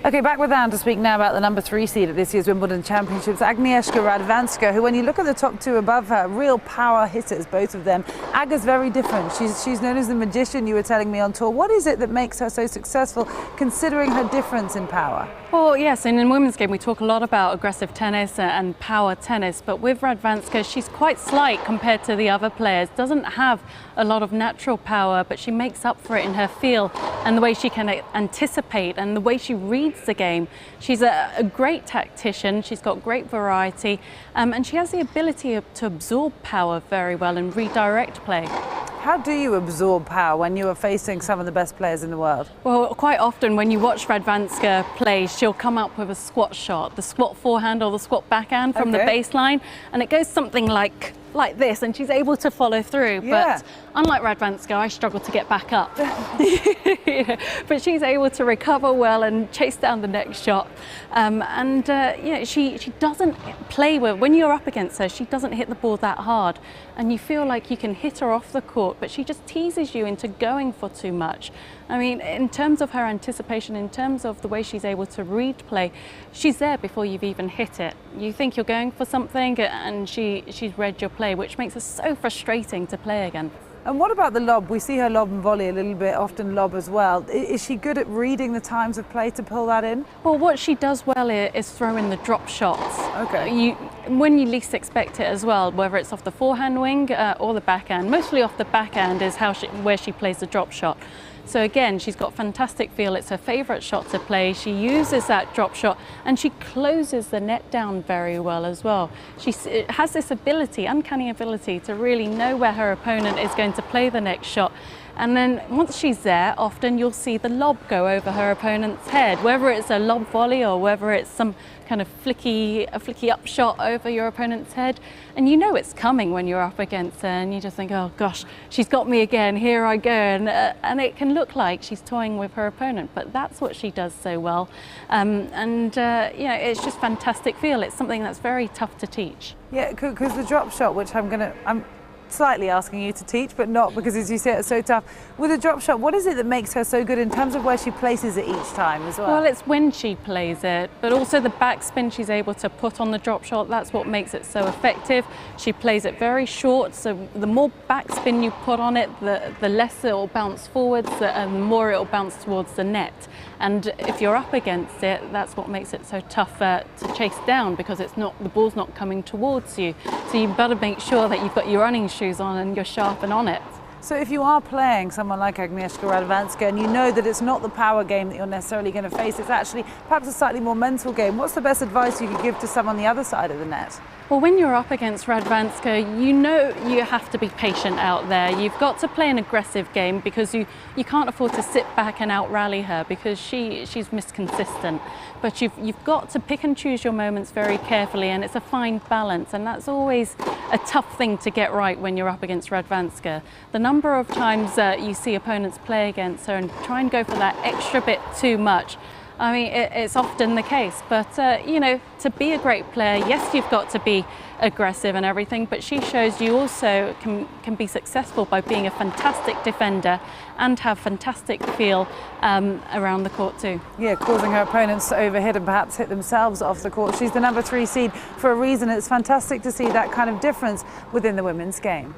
Okay, back with Anne to speak now about the number 3 seed at this year's Wimbledon Championships, Agnieszka Radwanska, who, when you look at the top two above her, real power hitters, both of them. Aga's very different. She's known as the magician, you were telling me on tour. What is it that makes her so successful, considering her difference in power? Well, yes, and in women's game we talk a lot about aggressive tennis and power tennis, but with Radwanska she's quite slight compared to the other players. Doesn't have a lot of natural power, but she makes up for it in her feel and the way she can anticipate and the way she reads the game. She's a great tactician, she's got great variety, and she has the ability to absorb power very well and redirect play. How do you absorb power when you are facing some of the best players in the world? Well, quite often when you watch Radwanska play, she'll come up with a squat shot, the squat forehand or the squat backhand from the baseline, and it goes something like this, and she's able to follow through. Yeah. But unlike Radwanska, I struggle to get back up. But she's able to recover well and chase down the next shot. She doesn't play with, when you're up against her, she doesn't hit the ball that hard. And you feel like you can hit her off the court, but she just teases you into going for too much. I mean, in terms of her anticipation, in terms of the way she's able to read play, she's there before you've even hit it. You think you're going for something and she's read your play, which makes it so frustrating to play again. And what about the lob? We see her lob and volley a little bit, often lob as well. Is she good at reading the times of play to pull that in? Well, what she does well is throw in the drop shots. Okay. When you least expect it as well, whether it's off the forehand wing or the backhand. Mostly off the backhand is where she plays the drop shot. So again, she's got fantastic feel. It's her favourite shot to play. She uses that drop shot and she closes the net down very well as well. She has this ability, uncanny ability, to really know where her opponent is going to play the next shot. And then once she's there, often you'll see the lob go over her opponent's head, whether it's a lob volley or whether it's some kind of flicky up shot over your opponent's head. And you know it's coming when you're up against her and you just think, oh gosh, she's got me again, here I go. And it can look like she's toying with her opponent, but that's what she does so well. It's just fantastic feel. It's something that's very tough to teach. Yeah, because the drop shot, which I'm slightly asking you to teach, but not because, as you say, it's so tough. With a drop shot, what is it that makes her so good in terms of where she places it each time as well? Well, it's when she plays it, but also the backspin she's able to put on the drop shot. That's what makes it so effective. She plays it very short, so the more backspin you put on it, the less it will bounce forwards and the more it will bounce towards the net. And if you're up against it, that's what makes it so tough to chase down, because the ball's not coming towards you. So you've got to make sure that you've got your running shoes on and you're sharp and on it. So if you are playing someone like Agnieszka Radwanska and you know that it's not the power game that you're necessarily going to face, it's actually perhaps a slightly more mental game, what's the best advice you could give to someone on the other side of the net? Well, when you're up against Radwanska, you know you have to be patient out there. You've got to play an aggressive game because you can't afford to sit back and out-rally her because she's misconsistent. But you've got to pick and choose your moments very carefully, and it's a fine balance, and that's always a tough thing to get right when you're up against Radwanska. The number of times you see opponents play against her and try and go for that extra bit too much, I mean, it's often the case, but to be a great player, yes, you've got to be aggressive and everything, but she shows you also can be successful by being a fantastic defender and have fantastic feel around the court too. Yeah, causing her opponents to overhit and perhaps hit themselves off the court. She's the number 3 seed for a reason. It's fantastic to see that kind of difference within the women's game.